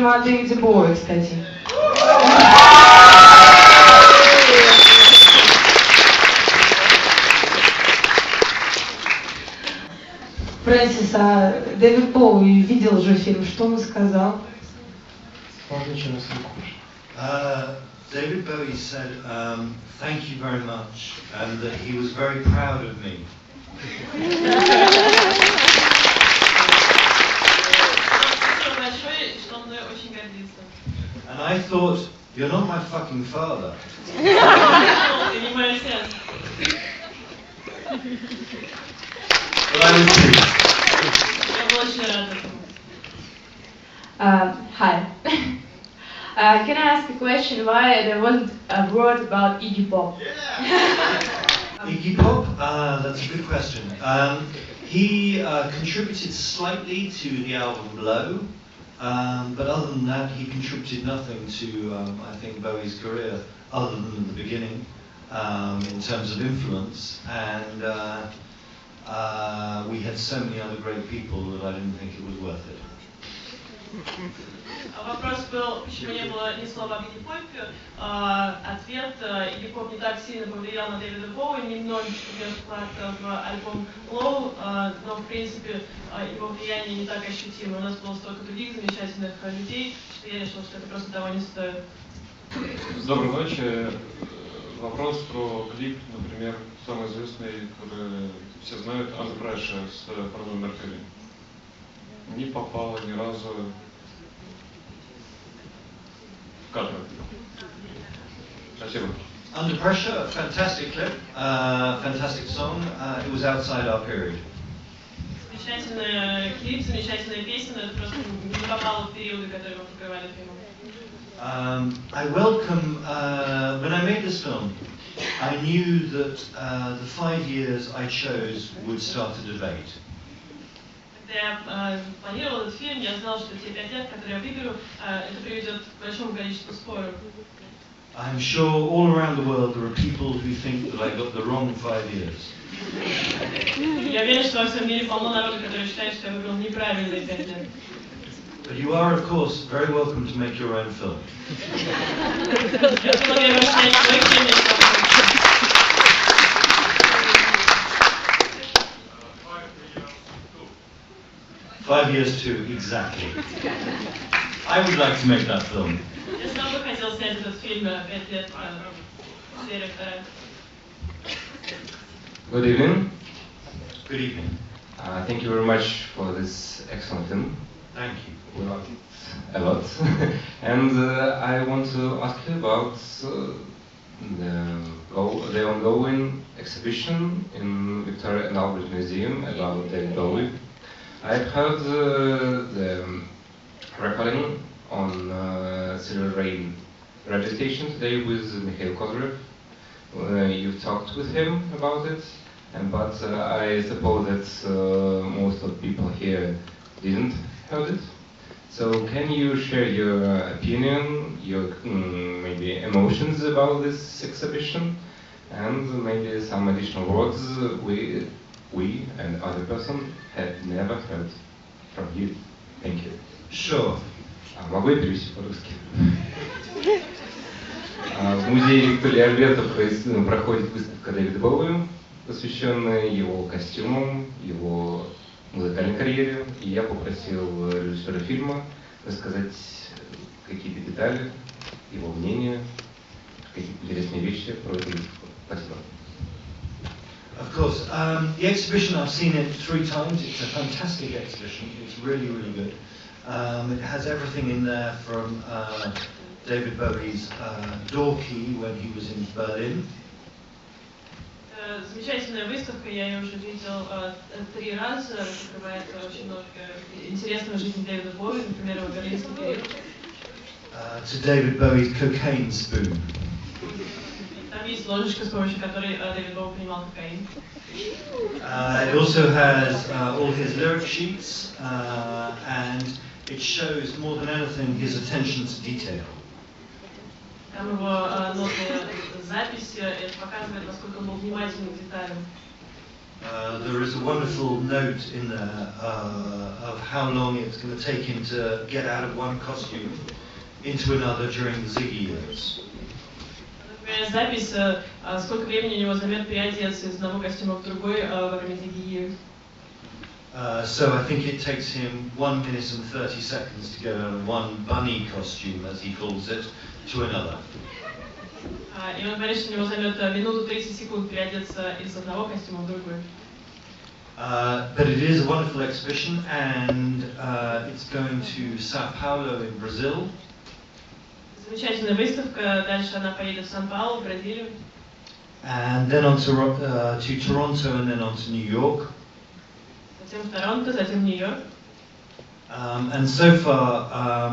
о Дэвиде Боуи, кстати. Фрэнсис, а Дэвид Боуи видел же фильм, что он сказал? David Bowie said, thank you very much, and that he was very proud of me. And I thought, you're not my fucking father. But I was pleased. Hi. Can I ask a question why there wasn't a word about Iggy Pop? Iggy Pop? That's a good question. He contributed slightly to the album Blow, but other than that, he contributed nothing to, I think, Bowie's career, other than the beginning, in terms of influence. And we had so many other great people that I didn't think it was worth it. Вопрос был, почему не было ни слова об Игги Попе. Ответ, Игги Поп не так сильно повлиял на Дэвида Боуи, немножечко внес вклад в альбом Low, но в принципе его влияние не так ощутимо. У нас было столько других замечательных людей, что я решила, что это просто того не стоит. Доброй ночи. Вопрос про клип, например, самый известный, который все знают, Under Pressure с Фредди Меркьюри. Не попало ни разу в кадр. Спасибо. Under Pressure, a fantastic clip, fantastic song. It was outside our period. Замечательный клип, замечательная песня, но это просто не попало в периоды, которые мы покрывали фильмом. I welcome, when I made this film, I knew that the 5 years I chose would start a debate. Когда я планировал этот фильм, я знал, что те 5 лет, которые я выберу, это приведет к большому количеству споров. I'm sure all around the world there are people who think that I got the wrong 5 years. Я уверен, что во всем мире полно народа, которые считают, что я выбрал неправильные 5 лет. But you are, of course, very welcome to make your own film. Я предлагаю вам снять свой фильм. 5 years too, exactly. I would like to make that film. Я сам бы хотел снять этот фильм 5 лет серия вторая. Good evening. Good evening. Thank you very much for this excellent film. Thank you. We loved it a lot. And I want to ask you about the ongoing exhibition in Victoria and Albert Museum about David Bowie. I've heard the recording on Silver Rain radio station today with Mikhail Kozyrev. You've talked with him about it, but I suppose that most of the people here didn't heard it. So can you share your opinion, your maybe emotions about this exhibition, and maybe some additional words we and other person had never heard from you? Thank you. Sure. Могу я перевести по-русски? В музее Виктории Альберта проходит выставка Дэвида Боуи, посвященная его костюмам, его музыкальной карьере. И я попросил режиссера фильма рассказать какие-то детали, его мнение, какие-то интересные вещи про эту выставку. Спасибо. Of course. The exhibition, I've seen it 3 times. It's a fantastic exhibition. It's really, really good. It has everything in there from David Bowie's door key when he was in Berlin. Замечательная выставка, я ее уже видел 3 раза, покрывает очень много интересного в жизни Дэвида Боуи, например, его берлинский период. To David Bowie's cocaine spoon. Там есть ложечка, с помощью которой Дэвид Боуи принимал кокаин. It also has all his lyric sheets, and it shows more than anything his attention to detail. Там его нотные записи, это показывает, насколько он был внимательным к деталям. there is a wonderful note in there of how long it's going to take him to get out of one costume into another during the Ziggy years. Например, запись, сколько времени у него займет переодеться из одного костюма в другой во время Ziggy. So I think it takes him 1 minute and 30 seconds to get out of one bunny costume, as he calls it, to another. И он говорит, что у него займет минуту 30 секунд переодеться из одного костюма в другой. But it is a wonderful exhibition, and it's going to Sao Paulo in Brazil. Замечательная выставка. Дальше она поедет в Сан-Паулу, в Бразилию. And then on to Toronto, and then on to New York. Затем в Торонто, затем в Нью-Йорк. And so far,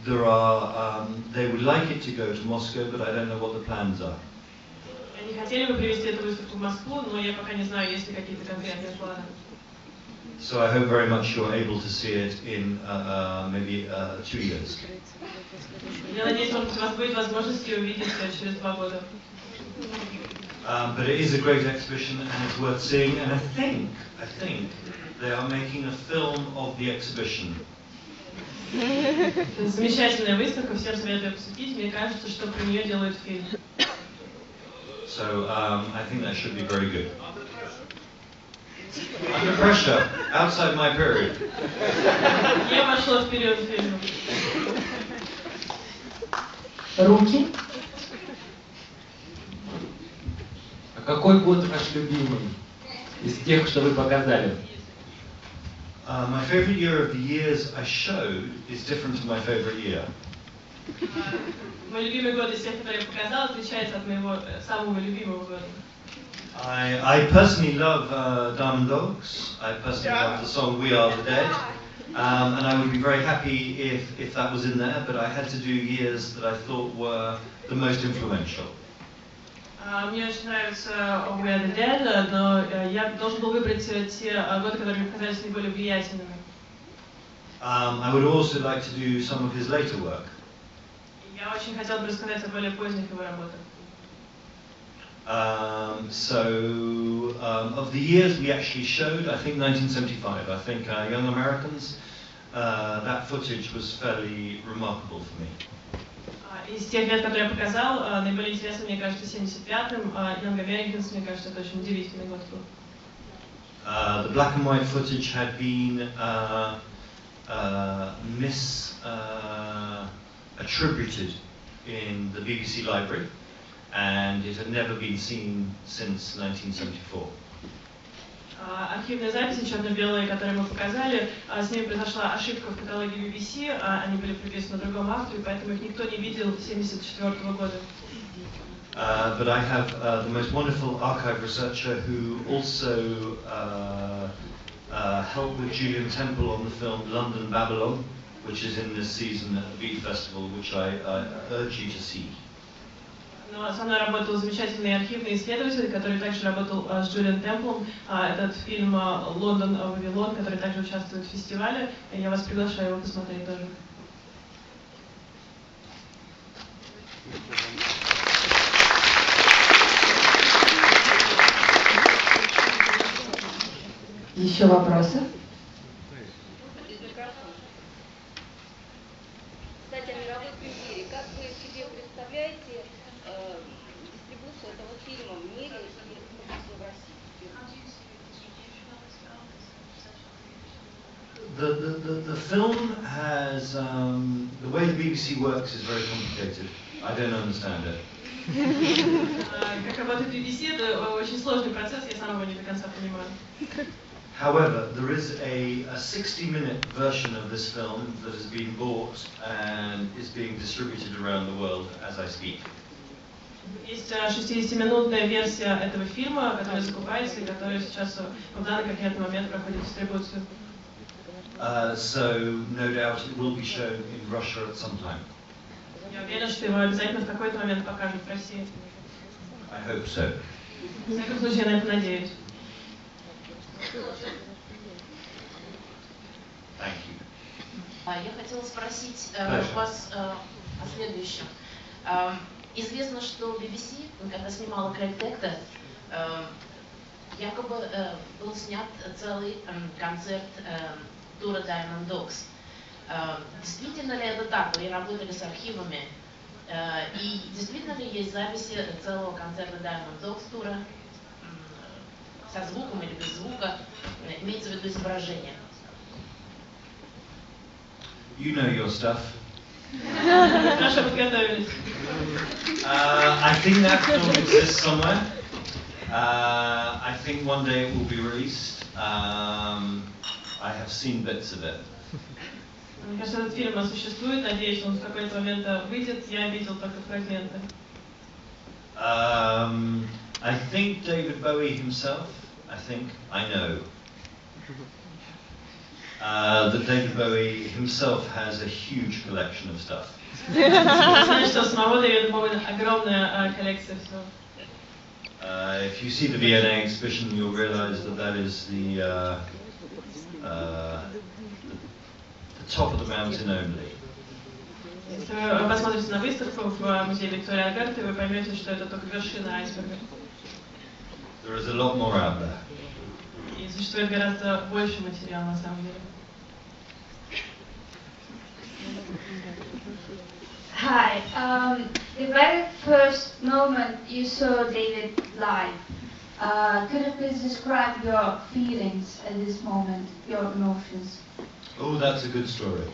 they would like it to go to Moscow, but I don't know what the plans are. Они хотели бы привезти эту выставку в Москву, но я пока не знаю, есть ли какие-то конкретные планы. So I hope very much you're able to see it in maybe 2 years. Я надеюсь, у вас будет возможность ее увидеть через 2 года. But it is a great exhibition and it's worth seeing. And I think they are making a film of the exhibition. Это замечательная выставка, всем советую посетить. Мне кажется, что про нее делают фильм. So I think that should be very good. Under pressure, outside my period. Я пошла вперед фильма. Руки. А какой год ваш любимый из тех, что вы показали? My favorite year of the years I showed is different to my favorite year. Мой любимый год из тех, которые я показала, отличается от моего самого любимого года. I personally love Diamond Dogs. I personally love the song We Are the Dead. And I would be very happy if that was in there, but I had to do years that I thought were the most influential. Мне очень нравится We Are the Dead, но я должен был выбрать те годы, которые мне показались наиболее влиятельными. I would also like to do some of his later work. Я очень хотела бы рассказать о более поздних его работах. Of the years we actually showed, I think 1975. I think Young Americans, that footage was fairly remarkable for me. Из тех лет, которые я показал, наиболее интересным, мне кажется, 75-м, Young Americans, мне кажется, это очень удивительный год был. The black and white footage had been attributed in the BBC library, and it had never been seen since 1974. Архивные записи черно-белые, которые мы показали, с ними произошла ошибка в каталоге BBC, они были приписаны другому автору, и поэтому их никто не видел с 1974 года. But I have the most wonderful archive researcher who also helped with Julian Temple on the film London Babylon, which is in this season at the Beat Festival, which I urge you to see. Но со мной работал замечательный архивный исследователь, который также работал с Джулиан Темплом. Этот фильм «Лондон, Вавилон», который также участвует в фестивале. Я вас приглашаю его посмотреть тоже. Еще вопросы? Кстати, о мировой премьере. Как вы себе представляете дистрибуцию этого фильма в мире и в России? The film has the way the BBC works is very complicated. I don't understand it. Как работает BBC, это очень сложный процесс, я сам его не до конца понимаю. However, there is a 60-minute version of this film that has been bought and is being distributed around the world as I speak. Есть 60-минутная версия этого фильма, которая закупается и которая сейчас в данный конкретный момент проходит дистрибуцию. So no doubt it will be shown in Russia at some time. Я уверен, что его обязательно в какой-то момент покажут в России. I hope so. В всяком случае, я на это надеюсь. Thank you. Я хотела спросить вас о следующем. Известно, что BBC, когда снимала Крейг Декта, якобы был снят целый концерт тура Diamond Dogs. Действительно ли это так? Вы работали с архивами? И действительно ли есть записи целого концерта Diamond Dogs тура со звуком или без звука? Имеется в виду изображение. You know your stuff. Хорошо подготовились. I think that film exists somewhere. I think one day it will be released. I have seen bits of it. Мне кажется, этот фильм существует, надеюсь, он в какой-то момент выйдет, я видел только фрагменты. I think David Bowie himself, I know. That David Bowie himself has a huge collection of stuff. Знаю, что у самого Дэвида Боуи огромная коллекция всего. If you see the V&A exhibition, you'll realize that is the top of the mountain only. Если вы посмотрите на выставку в музее Виктории Альберты, вы поймете, что это только вершина айсберга. There is a lot more out there. И существует гораздо больше материала на самом деле. Hi. The very first moment you saw David live, could you please describe your feelings at this moment, your emotions? Oh, that's a good story.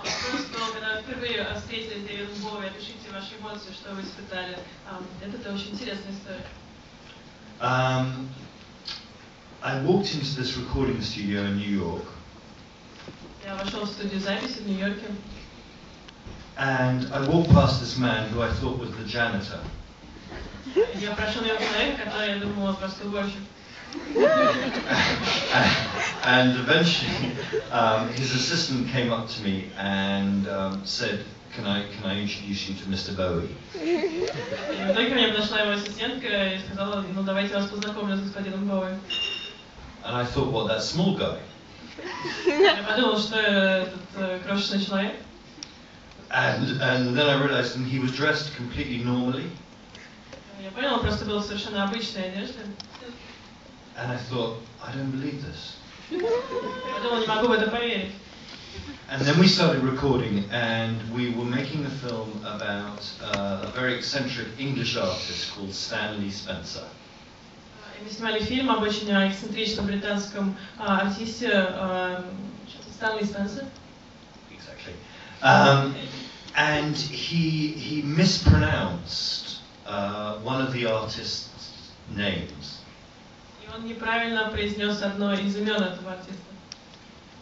Вопрос был, когда впервые встретились с Дэвидом Боуи, опишите ваши эмоции, что вы испытали. Это очень интересная история. I walked into this recording studio in New York. Я вошел в студию записи в Нью-Йорке. And I walked past this man who I thought was the janitor. Я прошел мимо человека, который я думал просто уборщик. And eventually, his assistant came up to me and said, "Can I introduce you to Mr. Bowie?" И в итоге ко мне подошла его ассистентка и сказала, ну давайте я вас познакомлю с господином Боуи. And I thought, what, that small guy? Я подумал, что этот крошечный человек. And then I realized he was dressed completely normally. Я понял, он просто был в совершенно обычной одежде. And I thought, I don't believe this. Я думал, не могу в это поверить. And then we started recording, and we were making a film about a very eccentric English artist called Stanley Spencer. И мы снимали фильм об очень эксцентричном британском артисте Stanley Spencer. Exactly. And he mispronounced one of the artist's names. И он неправильно произнес одно из имен этого артиста.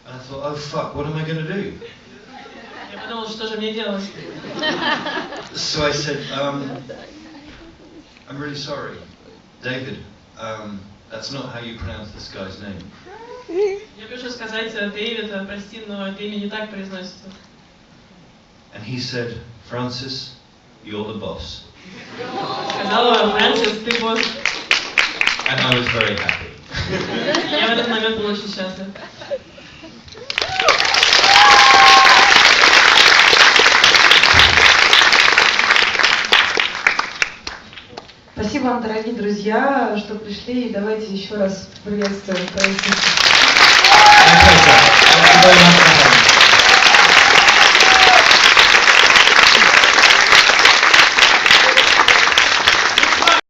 And I thought, oh fuck, what am I going to do? Я подумал, что же мне делать? So I said, I'm really sorry, David. That's not how you pronounce this guy's name. Я пришел сказать, Дэвид, прости, но это имя не так произносится. And he said, Francis, you're the boss. Сказал, Фрэнсис, ты босс. And I was very happy. Я в этот момент был очень счастлив. Спасибо вам, дорогие друзья, что пришли. И давайте еще раз приветствуем. My pleasure. Thank you very much.